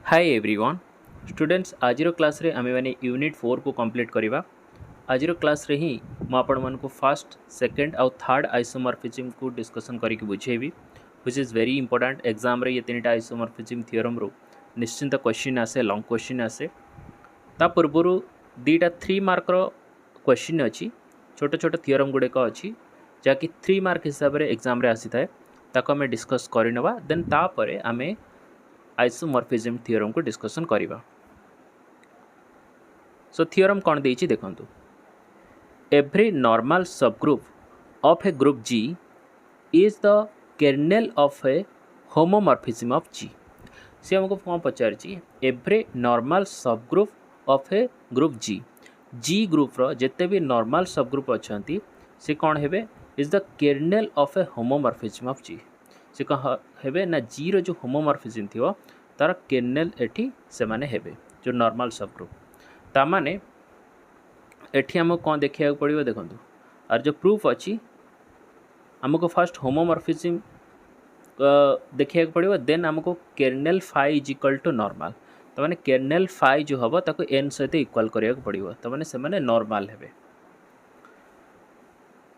Hi everyone students आज class रे आमे माने यूनिट 4 को कंप्लीट करिवा। आज क्लास रे ही मु आपण मन को फर्स्ट सेकंड आउ थर्ड आइसोमॉर्फिज्म को डिस्कशन करी के बुझेबी which is very important exam रे ये तीनटा आइसोमॉर्फिज्म थ्योरम रो निश्चिंत क्वेश्चन आसे लॉन्ग क्वेश्चन आसे ता पूर्वरु दीटा 3 मार्क रो क्वेश्चन अछि छोट छोट थ्योरम गुडे को अछि जाकि 3 मार्क हिसाब रे एग्जाम रे आसी थाए ताको हमें डिस्कस करिनवा देन ता परे हमें आइसोमॉर्फिज्म थ्योरम को डिस्कशन करिवा। सो थ्योरम कौन देछि देखंतु every normal subgroup of a group G is the kernel of a homomorphism of G। से हमको कौन पचारछि every normal subgroup of a group G group रो जेते भी नॉर्मल सबग्रुप अछंती से कौन हेबे is the kernel of a homomorphism of G। से कह हेबे ना G रो जो होमोमॉर्फिज्म थिवो तार कर्नेल एठी से माने हेबे जो नॉर्मल सबग्रुप ता माने एठी हमको कौन देखिया पड़िबो देखंतु आर जो प्रूफ अछि हमको फर्स्ट होमोमॉर्फिज्म देखिया पड़िबो देन हमको kernel phi is equal to normal तो माने कर्नेल फाई जो हबो ताको n सहित इक्वल करिया पड़िबो तो माने से माने नॉर्मल हेबे।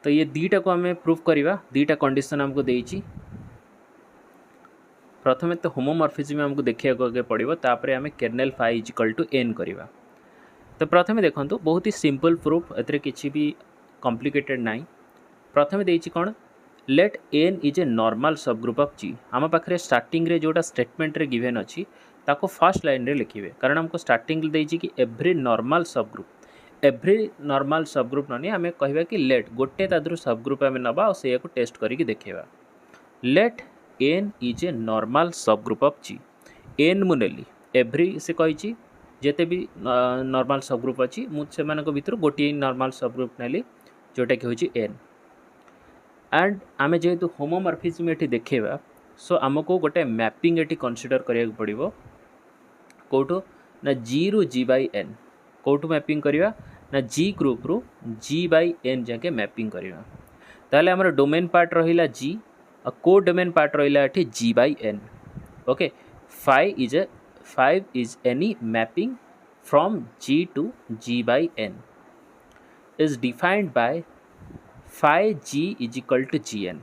तो ये दीटा को हमें प्रूफ करिवा दीटा कंडीशन हमको देइछि प्रथमे तो होमोमॉर्फिज्म हमको देखिया आगे पड़िबो तापरे हमें kernel phi is equal to n करिवा। तो प्रथमे देखंतु बहुत ही सिंपल प्रूफ एतरे किछि भी कॉम्प्लिकेटेड नाही। प्रथमे देइछि कोन let n is a normal subgroup of G हम पाखरे स्टार्टिंग रे जोटा स्टेटमेंट रे गिवन अछि ताको फर्स्ट लाइन रे लिखिबे कारण हमको स्टार्टिंग रे देइछि कि एवरी नॉर्मल सबग्रुप ननी हमें कहबा कि लेट गोटे तादरु सबग्रुप हमें नबा और से को टेस्ट करी देखिबा let n is a normal subgroup of G n मुनेली एवरी से कहिछि जेते भी नॉर्मल सबग्रुप अछि मु से मानको भितर गोटी नॉर्मल सबग्रुप नेली जोटा कि होछि n एंड आमे जेहेतु होमोमॉर्फिज्म एठी देखिबा सो हमको गोटे मैपिंग एठी कंसीडर करिया पड़िबो कोठो ना G रु G बाय n कोठो मैपिंग करिवा ना G ग्रुप रु G बाय n जाके मैपिंग करिवा ताले हमर डोमेन पार्ट रहिला G और कोड डोमेन पार्ट रहिला एठी G by n okay 5 is any mapping from G to G by n is defined by phi G is equal to Gn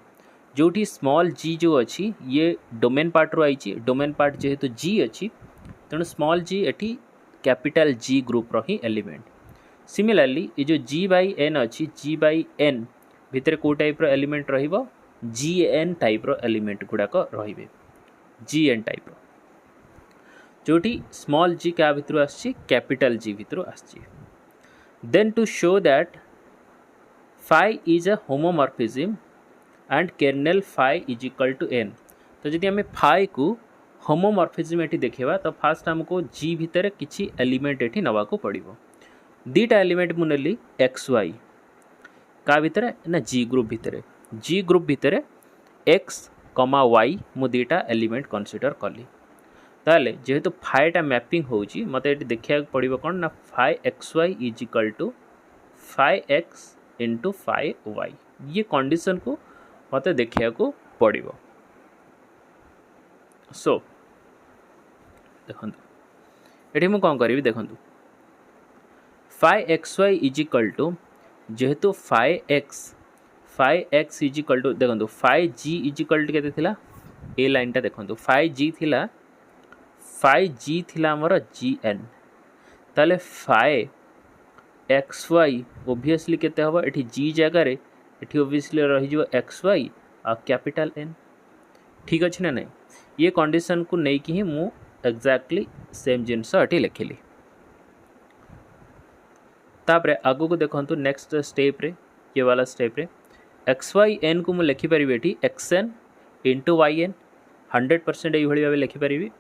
जोठी small g जो अच्छी ये डोमेन पार्ट रो आइछि डोमेन पार्ट जेहेतु G अच्छी तेणु स्मॉल g एठी कैपिटल G ग्रुप रो ही एलिमेंट सिमिलरली ये जो G by n अच्छी G by n भितर को टाइप रो एलिमेंट रहिबो Gn टाइप रो एलिमेंट गुडा को रहिबे Gn टाइप रो जोटी स्मॉल g क्या भितर आछि कैपिटल G भितर आछि then to show that phi is a homomorphism and kernel phi is equal to n तो जदि हमें फाई को होमोमॉर्फिज्म एठी देखिबा तो फास्ट हमको G भितर किछि एलिमेंट एठी नवा को पड़िबो दीटा एलिमेंट मुनेली xy का भितर ना G ग्रुप भितर x, y मु दीटा एलिमेंट कंसीडर कली ताले जेहेतु फाइटा मैपिंग होउची मते एटी देखिया पड़िबो कोन ना phi xy is equal to phi x into phi y ये कंडीशन को मते देखिया को पड़िबो। सो देखंतु एठी मु कोन करिवि देखंतु phi xy is equal to जेहेतु phi x is equal to देखंतु phi g is equal to केते थिला ए लाइनटा देखंतु फाई g थिला फाई G थिला मोर Gn ताले फाई xy ऑब्वियसली केते हबो एठी G जगह रे एठी ऑब्वियसली रहि जिवो xy आ कैपिटल N ठीक अछि ना नहीं ये कंडीशन को नै कि ही मु एग्जैक्टली सेम जिंस एठी लिखिली तापरे आगो को देखंतु नेक्स्ट स्टेप रे ये वाला स्टेप रे xy n को मु लिखि परिबे एठी xn into yn 100% एई भली भाबे लिखि परिबी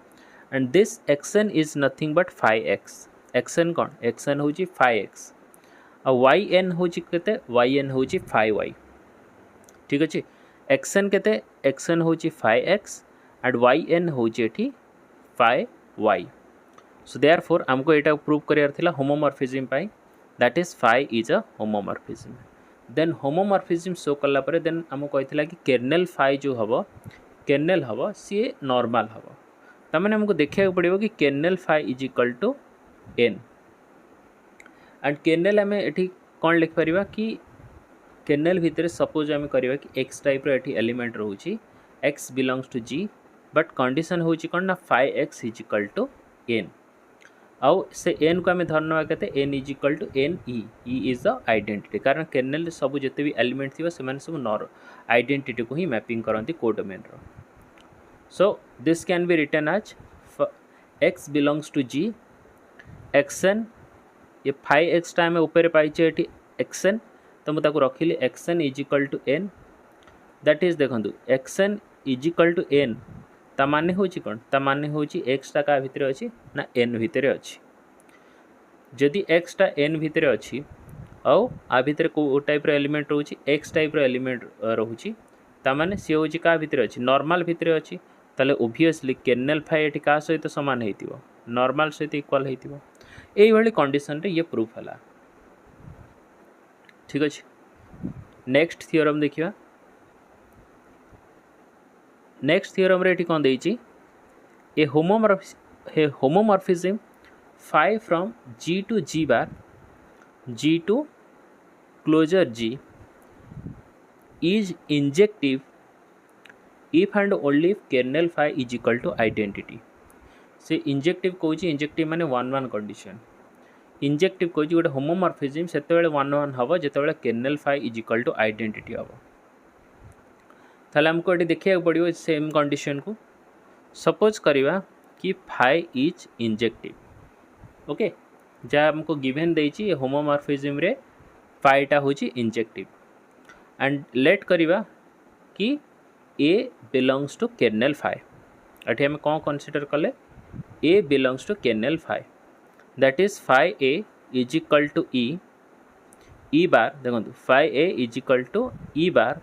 and this xn is nothing but phi x xn कौन xn होची phi x और yn होची केते yn होची phi y ठीक अछि xn केते xn होची phi x and yn होची एठी phi y so therefore हमको एटा प्रूव करियार थिला homomorphism pi that is phi is a homomorphism then homomorphism show करला परे then हमको कहितला कि कर्नेल phi जो हबो कर्नेल हबो सी नॉर्मल हबो तमें हमको देखा पड़ो कि kernel phi is equal to N and kernel आम ये कौन लिखिपर कि कर्नेल भितर सपोज आम करवा कि एक्स टाइप रे एलिमेंट रोचे x belongs to G but condition हूँ कौन ना phi x is equal to N आउ से एन को आम धरना के N is equal to N e is the identity कारण कर्नेल सब जिते भी एलिमेंट थी से सब नर आइडेंटिटी को ही मैपिंग करती को डोमेन रो so this can be written as x belongs to G x n ये फाइव एक्स टाइम ऊपर पाइचे ये एक्सएन तो मुझे रखिली x n is equal to n that is देखो x n is equal to n ता माने होची कौन ता माने होची एक्स टा का भितर अच्छी ना एन भितर अच्छी जदि एक्स टा एन भितर अच्छी आउ आ भितर को टाइप एलिमेंट रोची एक्स टाइप एलिमेंट रोची ता माने सी होची का भितर अच्छी नॉर्मल भितर अच्छी ताले ओब्वियसली कर्नेल फाई एटी का सहित समान होइतिबो नॉर्मल सहित इक्वल होइतिबो एई भली कंडीशन रे ये प्रूफ हला ठीक अछि नेक्स्ट थ्योरम देखिबा नेक्स्ट थ्योरम रे एटी कोन देइची a homomorphism phi from G to G bar G to closure G is injective if and only if kernel phi is equal to identity से इंजेक्टिव कौन इंजेक्टिव माने वन वन कंडीशन इंजेक्टिव कौन गोटे homomorphism से one one हम जो kernel phi is equal to identity हम ताले हमको ये देखा पड़ो सेम कंडीशन को सपोज करवा कि फाई इज इंजेक्टिव ओके जहाँ हमको गिवन देती होमोमॉर्फिज्म रे फाईटा हूँ इंजेक्टिव एंड लेट करवा कि a belongs to kernel phi ये आम कौन कनसीडर कले a belongs to kernel phi that is phi a is equal to e bar देखो phi a is equal to e bar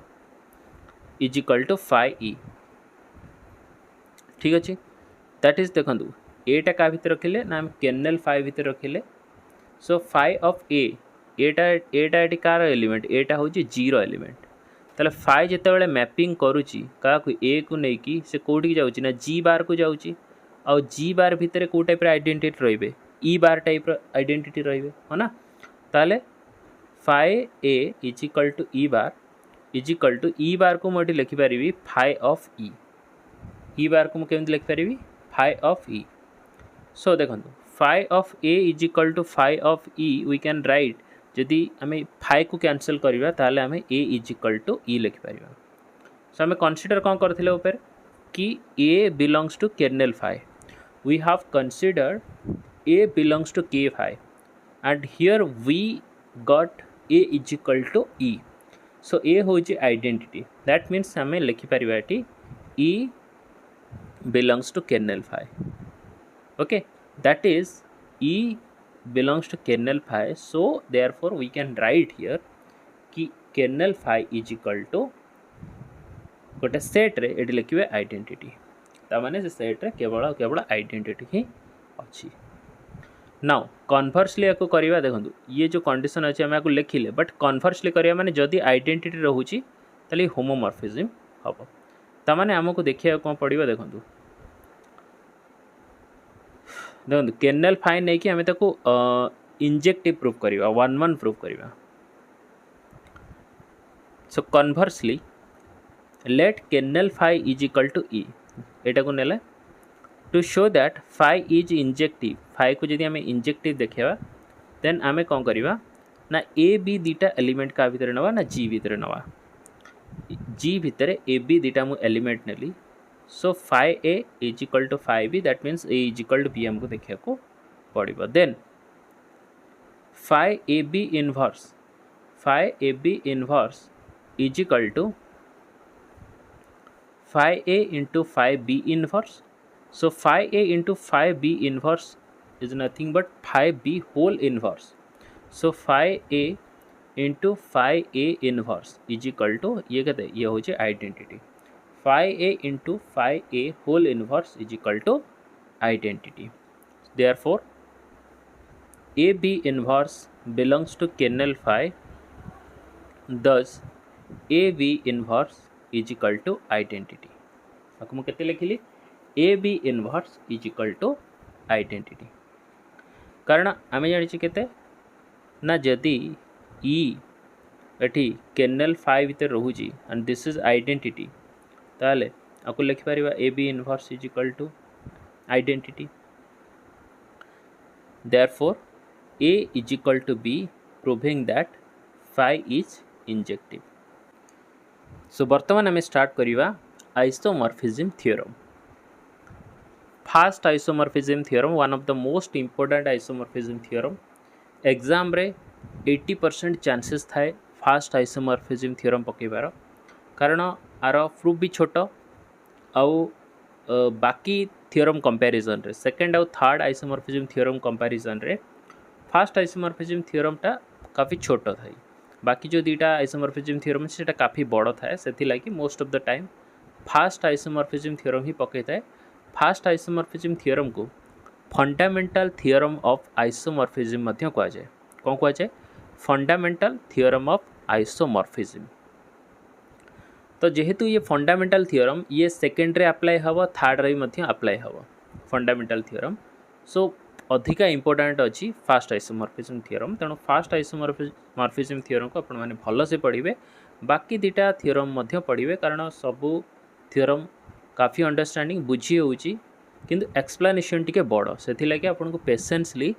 is equal to phi e ठीक अच्छे that is देखो एटा क्या भितर रखिले ना कर्नेल फाई भितर रखिले सो phi of एटा ये कार एलिमेंट एटा हूँ जीरो एलिमेंट ताले फाई जिते मैपिंग करुच्ची क्या ए को लेकिन से कौटी जाऊँगी ना जी बार को जाऊँगी आउ जी बार भितर कौ टाइप आइडेंटिटी रे ई बार टाइप आइडेंटिटी रे है ना ताले phi a is equal to e bar को मुझे लिखिपारि फाई ऑफ ई बार को मुझे लिखिपारि फाई ऑफ ई सो देखो phi of a is equal to phi of e we can write जदि आम फाई को कैंसल करवा ताले आम a is equal to e लिखिपार सो आम कनसीडर कौन करथिले ऊपर कि a belongs to kernel phi we have considered a belongs to k phi and here we got a is equal to e so a हूँ identity that means आम लिखिपार e belongs to kernel phi okay that is e belongs to kernel phi so therefore we can write here कि kernel phi is equal to गोटे set रे eighty लिखिबे identity ता माने से set रे केवल केवल आइडेंटिटी ही अच्छी नाउ कन्वर्सली याको करवा देखो ये जो कंडीशन अच्छे आम आपको लिखिले बट कन्वर्सली करवा माने जदि आइडेंटिटी रोची ताले होमोमॉर्फिज्म हम ता माने हमको देखिया कौन पड़िबा देखो देखो कर्नेल फाई नहीं कि आम ताको इंजेक्टिव प्रूफ करवा वन वन प्रूफ करवा so conversely let kernel phi is equal to e एटा को नेला to show that phi is injective phi को जदि आम इंजेक्टिव देखा देन आम कौन करवा ना ए बी दीटा एलिमेंट का भितर नवा ना जी भितर नवा जी भितर ए बी दीटा मु एलिमेंट नेली so phi a is equal to phi b that means a is equal to b हमको देखा पड़ो then phi a b inverse is equal to phi a into phi b inverse so phi a into phi b inverse is nothing but phi b whole inverse so phi a into phi a inverse is equal to ये कहते ये हूँ identity phi a into phi a whole inverse is equal to identity therefore a b inverse belongs to kernel phi thus a b inverse is equal to identity आपको मुझे केते लिखिली a b inverse is equal to identity कारण आम जानी केते ना जदि ई एटी कर्नेल फाइ भितर रोची एंड दिस इज आइडेंटिटी ताले आपको लिखिपर a b inverse is equal to identity therefore A is equal to B proving that phi is injective. So वर्तमान आम स्टार्ट करिवा isomorphism theorem. First isomorphism theorem one of the most important isomorphism theorem. Exam रे 80% chances थाए first isomorphism theorem पकेबार कारण are proof भी छोट आउ बाकी थ्योरम कंपैरिजन रे सेकंड आउ थर्ड आइसोमॉर्फिज्म थ्योरम कंपैरिजन रे फास्ट आइसोमॉर्फिज्म थ्योरम टा काफ़ी छोट थाए बाकी जो दीटा आइसोमॉर्फिज्म थ्योरम से काफ़ी बड़ थाए से लगी most of the time first isomorphism theorem ही पकई थाए. फास्ट आइसोमॉर्फिज्म थ्योरम को फंडामेंटल थ्योरम ऑफ आइसोमॉर्फिज्म मध्य कह जाए. कौन कह जाए? Fundamental theorem of isomorphism. तो जेहेतु ये फंडामेंटल थ्योरम ये सेकेंड रे अप्लाई हम थर्ड रे भी अप्लाई हम फंडामेंटल थ्योरम. सो अधिका इंपोर्टेंट अच्छी फास्ट आइसोमॉर्फिज्म थ्योरम तेणु फास्ट आइसोमॉर्फिज्म थ्योरम को आपण मैंने भल से पढ़े बाकी दुटा थ्योरम पढ़े कारण सबू थ्योरम काफ़ी अंडरस्टैंडिंग बुझी होची किंतु एक्सप्लेनेशन टी बड़ से लगे आपको पेशेंसली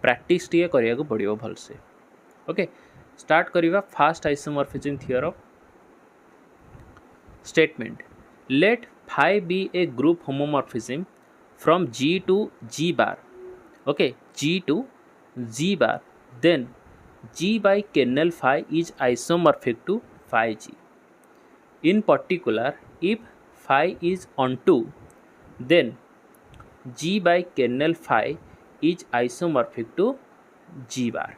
प्रैक्टिस टी करिया को पड़ो भल से. ओके स्टार्ट करिवा first isomorphism theorem. Statement: let phi be a group homomorphism from G to G bar. Okay, G to G bar. Then G by kernel phi is isomorphic to phi G. In particular, if phi is onto, then G by kernel phi is isomorphic to G bar.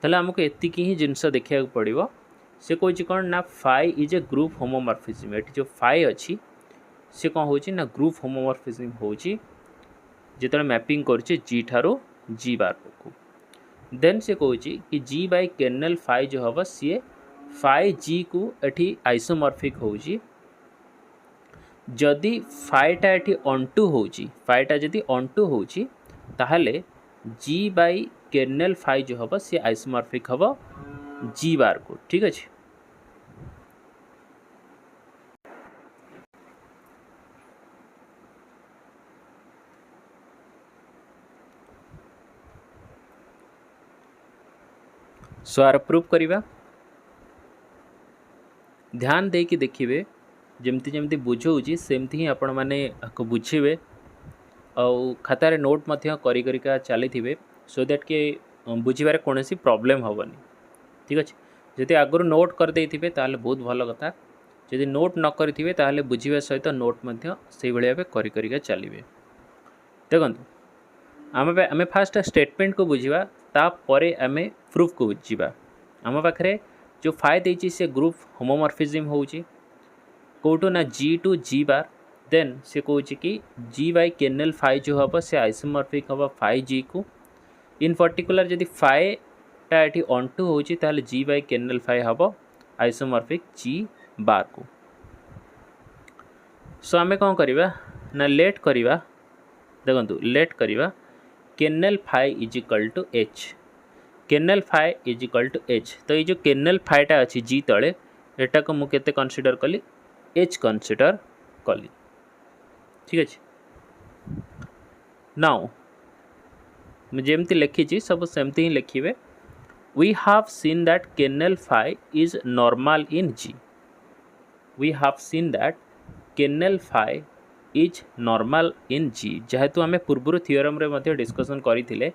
ताले हमको एतिकी ही जिनस देखा पड़ो. से कौन कौन ना phi is a group homomorphism. ये जो फाइ अच्छी से कौन हो ना ग्रुप होमोमॉर्फिज्म हो जो मैपिंग करछे जी ठारो जी बार को. देन से कौन कि जी बाय कर्नेल फाइ जो हम सी फाइ जी को एठी आइसोमॉर्फिक हो जदि फाइटा एठी ऑनटू हो फाइटा जदि ऑनटू हो ताहले जी बाय कर्नेल फाइ जो हम सी आइसोमॉर्फिक हम जी बार को. ठीक अच्छे सो आर प्रूफ करवा ध्यान दे कि देखिए जमती जमती बुझाऊँगी सेमती ही आपण मैंने बुझे आउ खातार नोट करिका चली सो दैट के बुझार कौन प्रॉब्लम हेनी. ठीक अच्छे जदि आगु नोट करदे ताले बहुत भल कथा जदि नोट न करेंगे ताले बुझा सहित नोट से भाव करिका चलिए. देखो आम फास्ट स्टेटमेंट को बुझा तापर आम प्रूफ को बुझा. आम पाखे जो फाइ देती से ग्रुप होमोमॉर्फिज्म होची कौटू ना जी टू जी बार. देन से कौन कि जी बाय कर्नेल फाइ जो हम से आइसोमॉर्फिक हम फाइ जी को. इन पर्टिकुलर जदि फाइटा ये ऑनटू हो जी बाय कर्नेल फाइ हम आइसोमॉर्फिक जी बार को. सो आम कौन करवा ना लेट करवा. देखो लेट करवा kernel phi is equal to H. Kernel phi is equal to H. तो ये जो कर्नेल फाइटा अच्छी जी तले एटा को मुझे कनसीडर कली एच कनसीडर कली. ठीक अच्छे नाउ मुझे लिखी सब सेमती ही लिखे. We have seen that kernel phi is normal in G. We have seen that kernel phi is normal in G. जेहेतु आम पूर्व थ्योरम रे डिस्कसन करते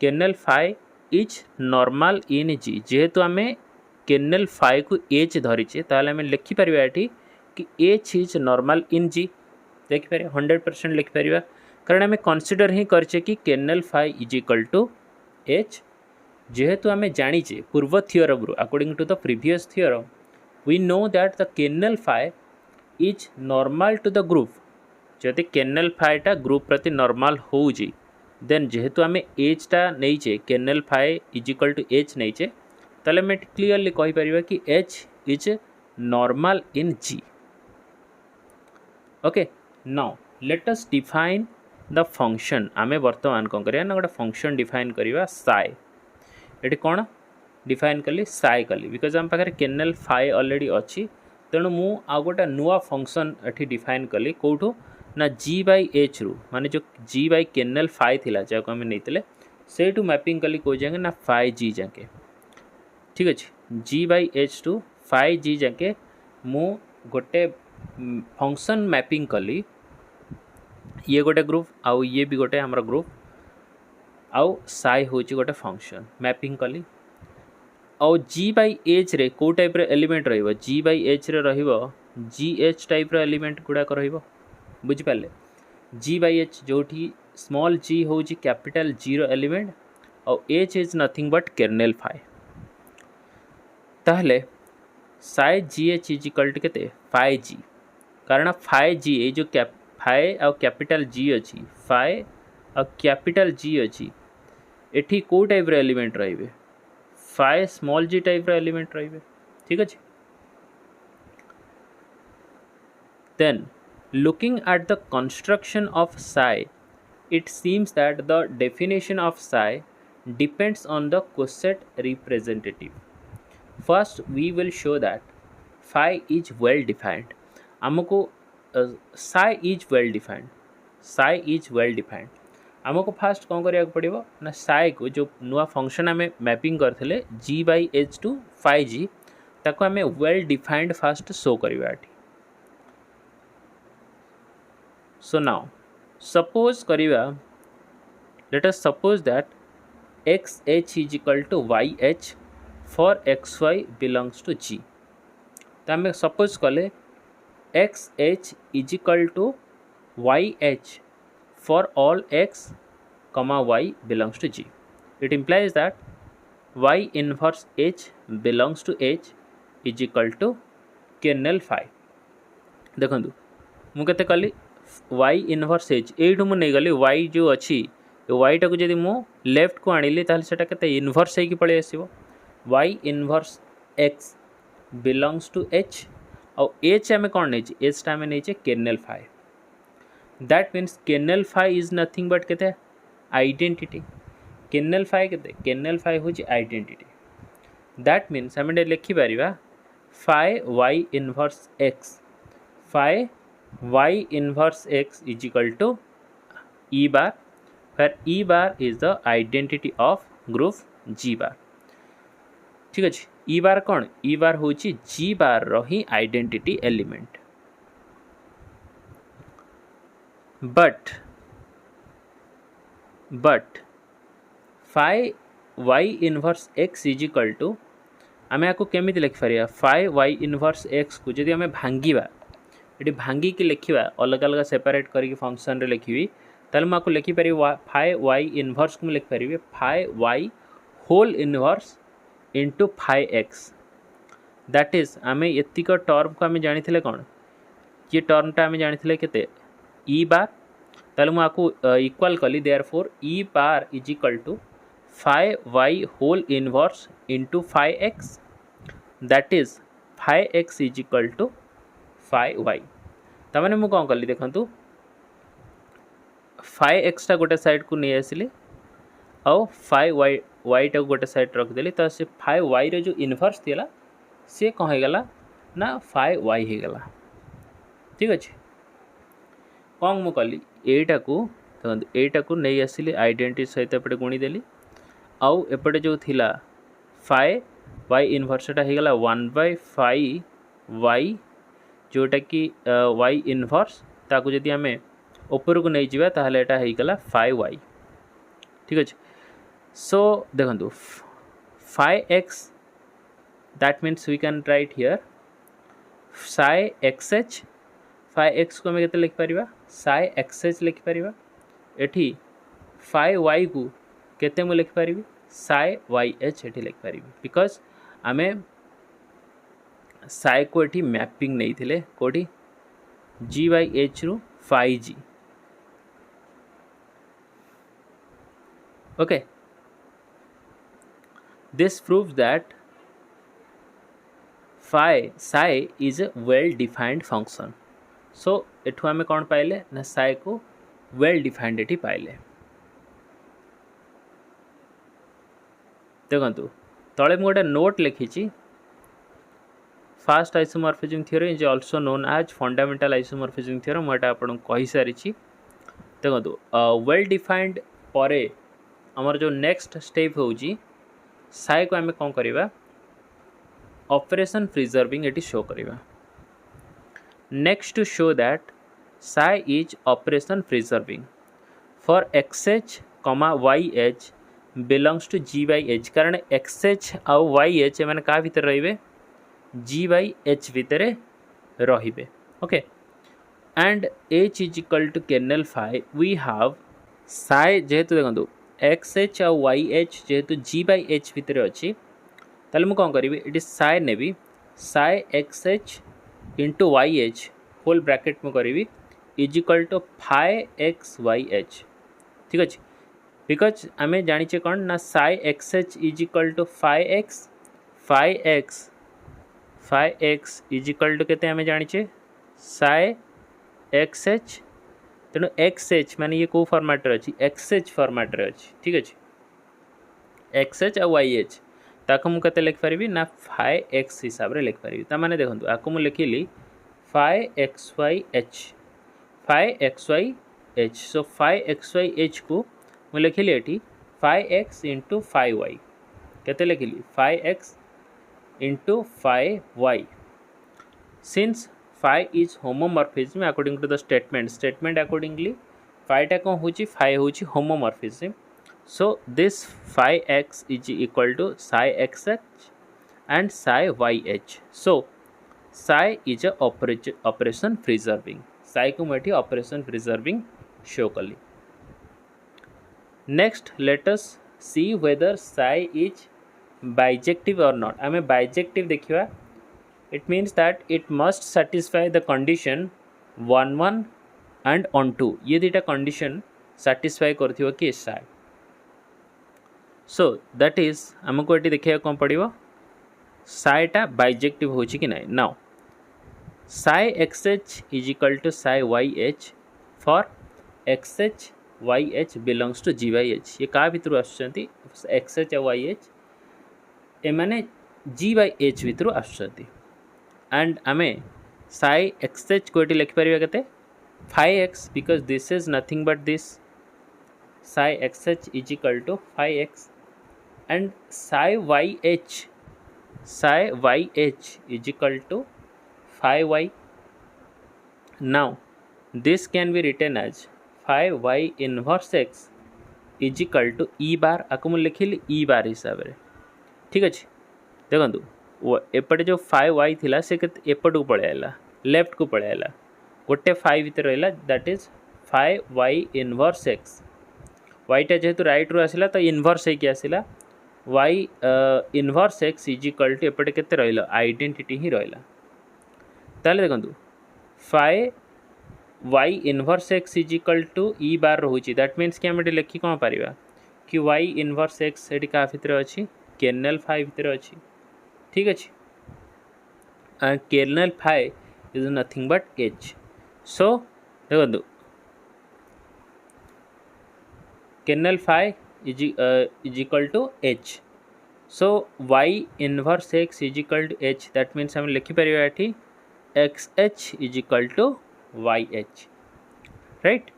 kernel phi is normal in G. जेहेतु आम कर्नेल फाइ को एच धरीचे ताल आम लिखिपर ये कि H is normal in G. देखिपारे 100% लिखिपर कारण आम कनसीडर ही करचे कि kernel phi is equal to H. जेहेतु आम जानीचे पूर्व थ्योरम रू according to the previous theorem we know that the kernel phi is normal to the group. जदि कर्नेल फाइटा ग्रुप प्रति नॉर्मल हो देन जेहेतु आम एचटा नहींचे kernel phi is equal to H नहींचे ताले आम क्लीयरली कहीपर कि H is normal in G. Okay now let us define the function आमे वर्तमान कौन करिया ना गोटे फंक्शन डिफाइन करिवा साइ ये कौन डिफाइन कली साइ कली बिकज आम पाखे केर्नेल फाइ ऑलरेडी अच्छी तेणु मु आ गोटे नुआ फंक्शन एठी डिफाइन कली कौटू ना जी बाई एच रु माने जो जी बाई केर्नेल फाइ थिला जाको आमे नैतिले सेठू मैपिंग कली को जाके ना फाइ जी जाके ठीक अच्छे G by H to phi G जाके मु गोटे फंक्शन मैपिंग कली ये गोटे ग्रुप आउ ये भी गोटे हमर ग्रुप आउ साइ होची गोटे फंक्शन मैपिंग कली आउ जी बाई एच रे को टाइप रे एलिमेंट रहिबो जी बाई एच रे रहिबो जी एच टाइप रे एलिमेंट गुडा रहिबो बुझि पाले जी बाई एच जोठी स्मॉल जी होची कैपिटल जी रो एलिमेंट आउ H is nothing but kernel phi ताहले psi ji H is equal to केते फाइ जी कारण फाइ जी ए जो फाइ आ कैपिटल जी अच्छी फाइ आ कैपिटल जी अच्छी एठी को टाइप रे एलिमेंट रहिबे फाइ स्मॉल जी टाइप रे एलिमेंट रहिबे ठीक अछि then looking at the construction of psi it seems that the definition of psi depends on the coset representative first we will show that phi is well defined हमको psi is well defined psi is well defined आमको fast कौन करिया पड़िबो ना साइ को जो नुआ function आमे mapping करथिले g by H to phi g ताको आमे वेल डिफाइंड फास्ट शो करिवा एठी सो नाउ सपोज करिवा let us suppose that x H is equal to Y H for x y belongs to g तो आमे suppose कले x H is equal to Y H for all x comma y belongs to g it implies that y inverse h belongs to h is equal to kernel phi देखंतु मु केते कली y inverse h एठु मु नै गली y जो अछि y टा को जदी मु लेफ्ट को आनिली ताले सेटा केते इनवर्स हे की पळे आसीबो y inverse x belongs to h और h हमें कोन नै छी h टा हमें नै छी kernel phi that means kernel phi is nothing but केते identity kernel phi केते kernel phi होची identity that means हमें लिखि परिबा phi y inverse x phi y inverse x is equal to e bar where e bar is the identity of group g bar ठीक अछि e bar कोन e bar होची g bar row he identity element but phi y inverse x is equal to आमे आको केमिति लिखि परिया phi y inverse x को जदि आमे भांगीबा एटी भांगी के लिखिबा अलग अलग सेपरेट करी फंक्शन रे लिखिबी ताले माको लिखि परि phi y inverse को लिखि परिबे phi y whole inverse into phi x that is आमे एतिक टर्म को आमे जानिथिले कोन ये टर्म टा आमे जानिथिले केते e bar ताले मु आको इक्वल कली therefore e bar is equal to phi y whole inverse into phi x that is phi x is equal to phi y तमाने मु कोन कली देखंतु phi x टा गोटे साइड को नै आसिले औ phi y टा गोटे साइड रख देली त से phi y रे जो इनवर्स थिला से कह हे गला ना phi y हे गला ठीक अछि कौन मु कली एटा को नहीं आसिली आइडेंटिटी सहित एपटे गुणी देली आउ एपटे जो थिला phi y इनवर्सटा हे गला 1 by phi y जोटा कि y इनवर्स ताको जदि हमें ऊपर को नहीं जिबा ताहले एटा हे गला phi y ठीक अछि सो देखंतु phi x that means we can write here psi xh phi x को हमें केते लिख परिबा psi xh लिख परिबा एठी phi y को केते मु लिख परिबी psi yh एठी लिख परिबी बिकॉज़ आमे psi को एठी मैपिंग नहीं थिले कोठी g by h रु phi g okay this proves that psi is a well defined function सो एठू आम कौन पाइले ना साए को वेल डिफाइंड एटी पाइले। देखु तले मुझे नोट लिखी first isomorphism theorem is also known as fundamental isomorphism theorem मुझे आपको कही सारी। देखो वेल डिफाइंड परे आमर जो नेक्स्ट स्टेप होउची साए को आम कौन करवा ऑपरेशन प्रिजर्विंग एटी शो करवा। Next to show that psi is operation preserving for xh, yh belongs to g by h कारण xh आउ yh मैंने क्या भितर रहिबे g by h भितर रहिबे। Okay and h is equal to kernel phi we have psi जेहेतु देखो xh आउ yh जेहेतु g by h भितर अच्छी ताले मु कौन करी ये साए नेबी psi xh into yh whole bracket में करी is equal to phi x y H. ठीक अच्छे बिकज आम जाचे कौन ना psi x H is equal to phi x is equal to केते आम जाचे साई एक्स एच तेणु एक्स एच माने ये कौ फॉर्मेट अच्छी एक्स एच फॉर्मेट अच्छी। ठीक अच्छे एक्स एच आ वाई एच ताको मु केते लिखिपारि ना फाई एक्स हिसाब से लिखिपारि ताने देखो आपको मुझे लिखिली phi x y H so phi x y H को मुझे लिखिली ये phi x into phi y केते लिखिली phi x into phi y since phi is homomorphism according to the statement accordingly फाईटा कौन हो फाई हूँ homomorphism. So this phi x is equal to psi x H and psi Y H. So psi is a operation preserving psi को मुझे operation preserving show कली। Next let us see whether Sai is bijective और not. आम bijective देखा it means that it must satisfy the condition 1 and on 2 ये दुटा condition satisfy कर कि साई। सो दैट इज आमको ये देखा कौन पड़ो साईटा बाइजेक्टिव हो कि ना। Now psi x H is equal to psi Y H for x H y H belongs to G y H ये क्या भितर आसुँच एक्स एच वाई एच एमाने जी बाई एच भितर आसुँच एंड आम साई एक्स एच को लिखिपर के phi x because this is nothing but this psi x H is equal to phi x and psi Y H is equal to phi y. Now this can be written as phi y inverse x is equal to e bar आपको मुझे लिखिली ई बार हिसाब से। ठीक अच्छे देखो एपटे जो phi Y थिला से एपट को पलि आला लेफ्ट को पलि आला गोटे फाई भितर रहा that is phi y inverse x वाईटा जेहेतु राइट रू आसला तो इनवर्स होगी आसला y inverse x is equal to एपटे केते रहिला आइडेंटिटी ही रहिला। ताले देखो phi y inverse x is equal to e bar रोचे दैट मीन्स कि आम लिखी कौन पारिबा कि वाई इनवर्स एक्स ये क्या भितर अच्छी कर्नेल फाई भितर अच्छी। ठीक अच्छे kernel phi is nothing but H. So देखो kernel phi is equal to H so Y inverse x is equal to H that means आम लिखिपर ये X H is equal to Y H right.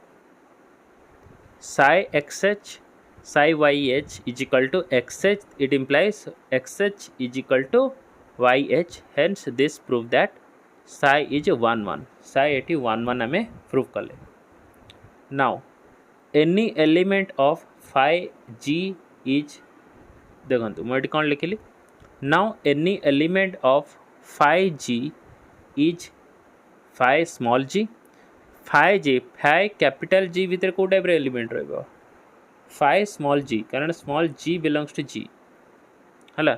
Psi x H psi Y H is equal to X H it implies X H is equal to Y H hence this prove that psi is 1 psi ये 1 आम prove कले। Now any element of phi G is देखो मुझे कौन लिखिली now any element of phi G is phi small g phi capital G भितर कौ type element रहा फाई स्मॉल जी कारण small g belongs to G है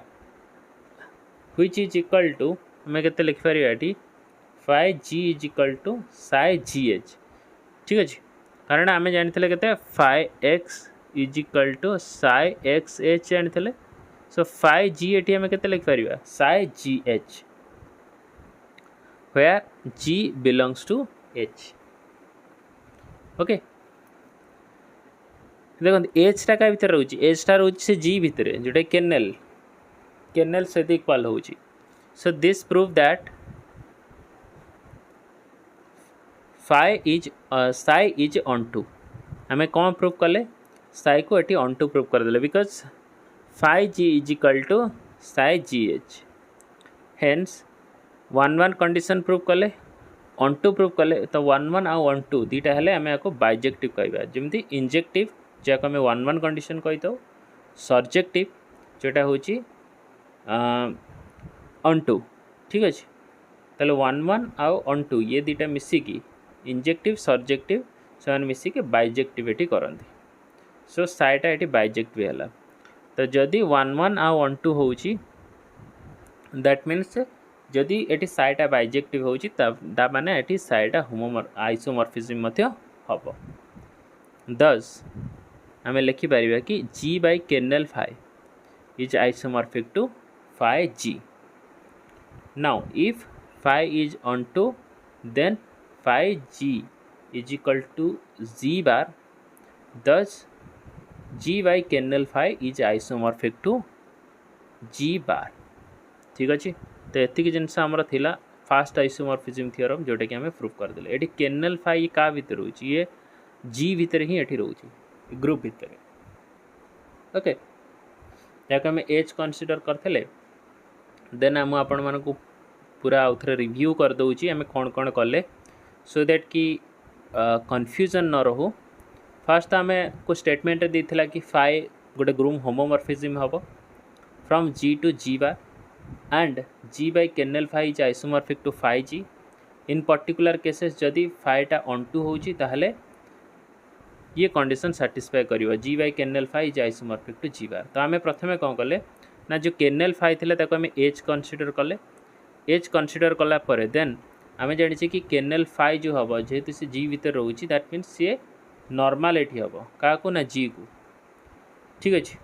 व्हिच इज इक्वल टू आम के लिखिपर ये phi G is equal to psi G H. ठीक अच्छे कारण आम जानी के phi x is equal to psi x H जानी सो फाई जी ये आम के लिखिपर psi G H where g belongs to H. Okay देखो एच टा क्या भितर रोचे एच टा रोचे से जी भितर जोटा केर्नेल केर्नेल सहित इक्वाल होची। So this prove that psi is onto आम कौन प्रूव कले साई को ये ऑन टू प्रूव करदे because phi G is equal to psi G H hence one one condition prove कले ऑन टू प्रूव कले तो वन वन आउ ऑन टू दीटा हेले आम आपको बाइजेक्टिव कहवा जमी इंजेक्टिव जहाँ आम वन वन कंडीशन कही था सर्जेक्टिव जोटा हूँ ऑन टू ठीक अच्छे ताले वन वन आउ ऑन टू ये दीटा मिसिकी इंजेक्टिव सर्जेक्टिव से मिसिकी बाइजेक्टिविटी करती। सो साइटा ये बाइजेक्टिव है तो जदि वन वन आउ ऑन टू हो दैट मीन्स जदि ये साइटा बाइजेक्टिव हो माने ये साइटा आइसोमॉर्फिज्म हम। दस आम लिखिपर कि G by kernel phi is isomorphic to phi G. Now if phi is onto then phi G is equal to G bar thus G by kernel phi is isomorphic to G bar ठीक अच्छे। तो ये जिनस आमर थिला fast isomorphism theorem जोटा कि आम prove करदे ये कर्नेल फाइ क्या भितर रोचे ये जी भितर ही ये रोचे ग्रुप भितर ओके जहाँ आम एच कनसीडर करते देन आम आपण मानक पूरा आउ थे रिव्यू करदे आम कौन कौन कले सो दैट कि कन्फ्यूजन न रहू। फास्ट आम को स्टेटमेंट देता कि फाइ गोटे ग्रुप होमोमॉर्फिज्म हम from G to G bar and G by kernel phi is isomorphic to phi G in particular cases जदि फाइटा ऑन टू होची ताहले ये कंडीशन साटिस्फाई करिवो G by kernel phi is isomorphic to G bar. तो आम प्रथमे कौन कले ना जो कर्नेल फाइ थिला ताको आम एच कनसीडर कले एच कनसीडर कला परे देन आम जानी कि कर्नेल फाइ जो हम जेहेतु सी जी भितर रोची दैट मीन्स सी नॉर्मल ये हम क्या ना जी को ठीक अच्छे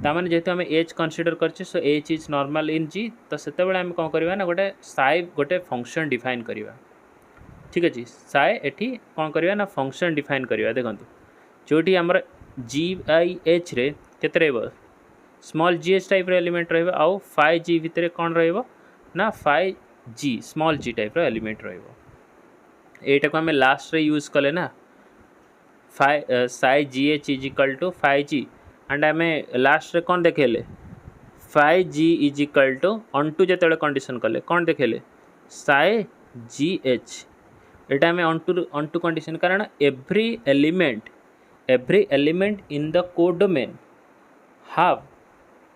ताने जेहेतु आम एच कनसीडर करछे so H is normal in G तो सेते बेले आम कौन करवा ना गोटे साइ गोटे फंक्शन डिफाइन करवा ठीक अच्छे साइ एठी कौन करवा ना फंक्शन डिफाइन करवा देखो जोटी आमर जी बाई एच रे केते रहबो small G H type element रहबो आउ फाइ जी भितर कौन रहबो ना phi G small G type element रहबो एटा को आम लास्ट रे यूज कले ना phi psi ji H is equal to phi G and आम लास्ट रे कौन देखेले phi G is equal to onto जो कंडीशन कले कौन देखेले साइ जी एच एटा आम ऑन टू कंडीशन कारण every element in the codomain have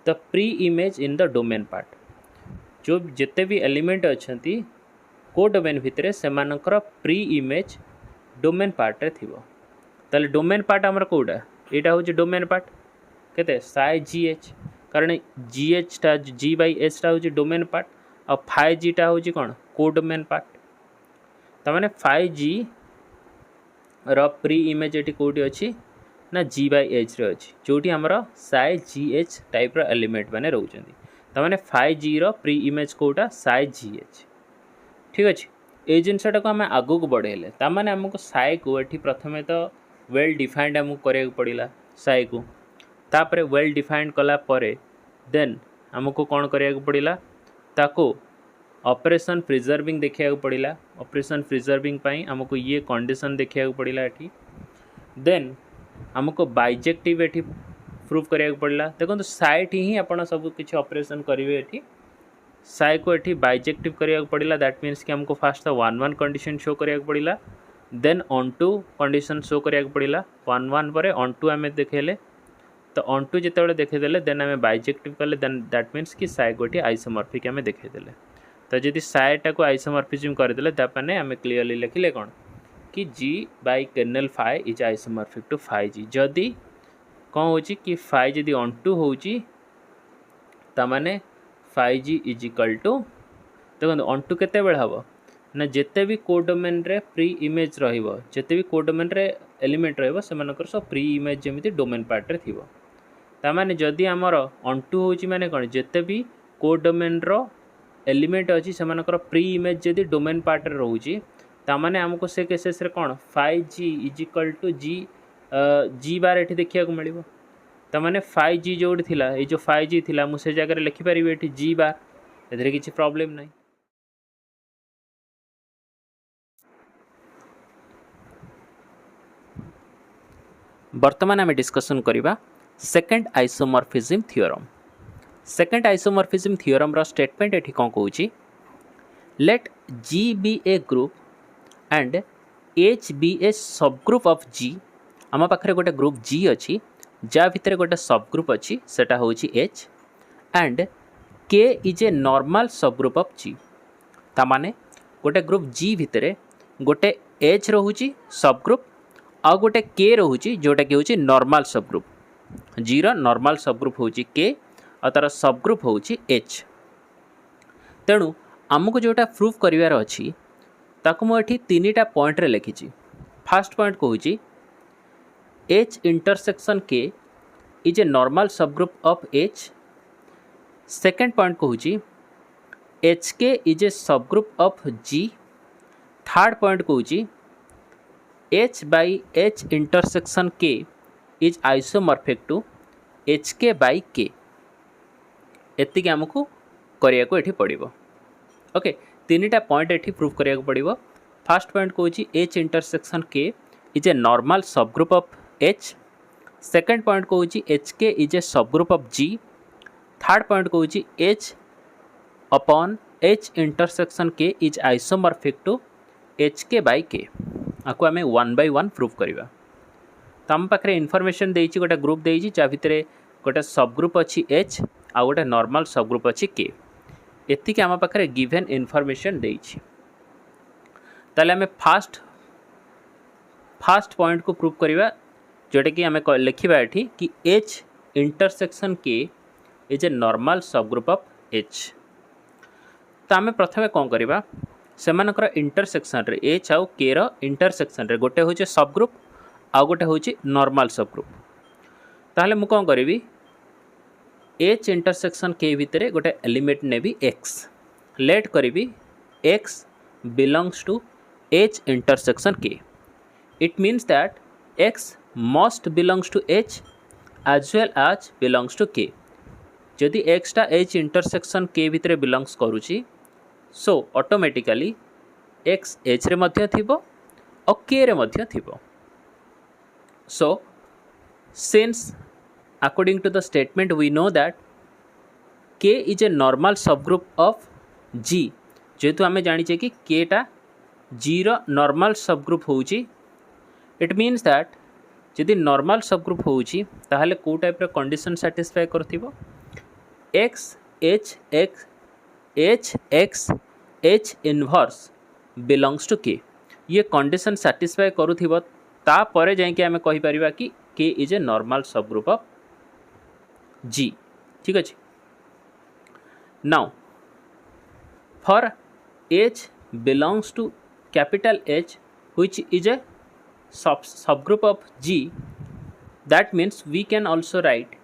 the preimage in the domain part जो जिते भी एलिमेंट अच्छा कोडोमेन भितर से प्री इमेज डोमेन पार्ट रे थिबो ताले डोमेन पार्ट आमर कोडा एटा हो डोमेन पार्ट केते साइ जी एच कारण जी एच टा जी बाई एच टा हो डोमेन पार्ट आ फाइ जी टा हो कौन कोडोमेन पार्ट तमाने फाइ जी रो प्री इमेज ये कौटी अच्छी ना जी बाई एच रे अच्छी जोटी आमर साइ जी एच टाइप एलिमेंट मैंने रोचंदी तमाने फाइ जी रो प्री इमेज कोटा साइ जी एच ठीक अच्छे ये जिनसा को आम आगू को बढ़ेले तामाने आमको साइ को ये प्रथमे तो वेल डिफाइंड आमको करिया पड़िला साइ को तापरे वेल डिफाइंड कला परे देन आमको कौन करिया पड़िला ताको ऑपरेशन प्रिजर्विंग देखा पड़िला ऑपरेशन प्रिजर्विंग पाई आमको ये कंडीशन देखा पड़िला एठी देन आमको बाइजेक्टिव एठी प्रूफ करिया पड़िला देखो तो साइट ही आपण सब किसी ऑपरेशन करेंगे एठी साइ को एठी बाइजेक्टिव करिया पड़िला दैट मीन्स कि हमको first one one condition show करिया पड़िला then onto condition show करिया पड़िला वन वन पर ऑन टू आम देखेले तो ऑन टू जिते देखेदेले देन आम बाइजेक्टिव कले देन दैट मीन्स कि साइ को आइसोमॉर्फिक आम देखेदेले तो जदि साइटा को आइसोमॉर्फिज्म करदेले तापने आम क्लीयरली लिखिले कौन कि G by kernel phi is isomorphic to phi G जदि कौन हो कि फाइ जदि ऑन टू हो तामाने phi G is equal to देखो ऑन टू केते बेल हम ना जिते भी कोडोमेन रे प्री इमेज रहिबो जिते भी कोडोमेन रे एलिमेंट रहिबो सेमानकर सब प्री इमेज जेमिति डोमेन पार्ट रे थिबो तामाने जदि आमर ऑन टू होची माने कोन जिते भी कोडोमेन रो एलिमेंट अच्छी से प्री इमेज जदि डोमेन पार्ट रे रहउची तामाने आमको से केसेस रे कौन 5g is equal to G बार ये देखा मिल ताने 5g जो थिला ये जो 5g थिला मुझे जगह लिखिपर ये जी बार ए किसी प्रॉब्लम नहीं। वर्तमान आम डिस्कसन करवा second isomorphism theorem. Second isomorphism theorem रो स्टेटमेंट एठी कौन कहूची let G be a group and H be a subgroup of G। आम पाखे गोटे ग्रुप G अच्छी जा भितर गोटे सब ग्रुप अच्छी सेटा होची H and K is a normal subgroup of G। तामाने गोटे ग्रुप G भितर गोटे H रोची सब ग्रुप आ गोटे K रोची जोटा कि होची नॉर्मल सब ग्रुप। G रो नॉर्मल सब ग्रुप होची K और तार सब ग्रुप होची H। तेणु आमको जोटा प्रूफ करिवार अछि ताकु मु एठी तीनटा पॉइंट रे लिखिछि। फर्स्ट पॉइंट कहूची H intersection K is a normal subgroup of H। Second point कहूची HK is a subgroup of G। Third point कहूची H by H intersection K is isomorphic to HK by K। एतिक आमको करिया को एठी पड़िबो। Okay तीनटा point एठी प्रूफ करिया को पड़िबो। फर्स्ट पॉइंट कहूची H intersection K is a normal subgroup of H। Second point कहूची HK is a subgroup of G। Third point कहूची H upon H intersection K is isomorphic to HK by K। आपको आम 1 by 1 proof करवा। तो आम पाखे information देइछि गोटे group देइछि जा भितर गोटे सब ग्रुप अच्छी H आ गोटे नॉर्मल सब ग्रुप अच्छी K। एतिक आम पाखे गिवन इनफॉरमेशन देइछि। ताले आम फास्ट पॉइंट को प्रूफ करवा जोटा कि आम लिखा एठी कि H intersection K is a normal subgroup of H। तो आम प्रथमे कौन करवा सेमानकर इंटरसेक्शन रे H आउ K रो इंटरसेक्शन रे गोटे होचे सब ग्रुप आउ गोटे होचे नॉर्मल सब ग्रुप। ताहले मु कौन करी H इंटरसेक्शन K भितर गोटे एलिमेंट नेबी X। लेट करी X belongs to H intersection K। It means that X must belongs to H as well as belongs to K। जदि X टा H इंटरसेक्शन K भितर बिलोंग्स करुची so automatically X H रे मध्य थिबो और K रे मध्य थिबो। So since according to the statement we know that K is a normal subgroup of G। जेहेतु आम जानी कि K टा G रो नॉर्मल सबग्रुप होउची इट मीन्स दैट जदि नॉर्मल सबग्रुप होउची ताहले को टाइप रो कंडीशन सैटिस्फाई करथिबो X H X H X H inverse belongs to K। ये कंडीशन सैटिस्फाई करुथिबो ता परे जाई कि आम कहि परिबा कि K is a normal subgroup of G। ठीक अच्छे। Now for H belongs to capital H which is a subgroup of G, that means we can also write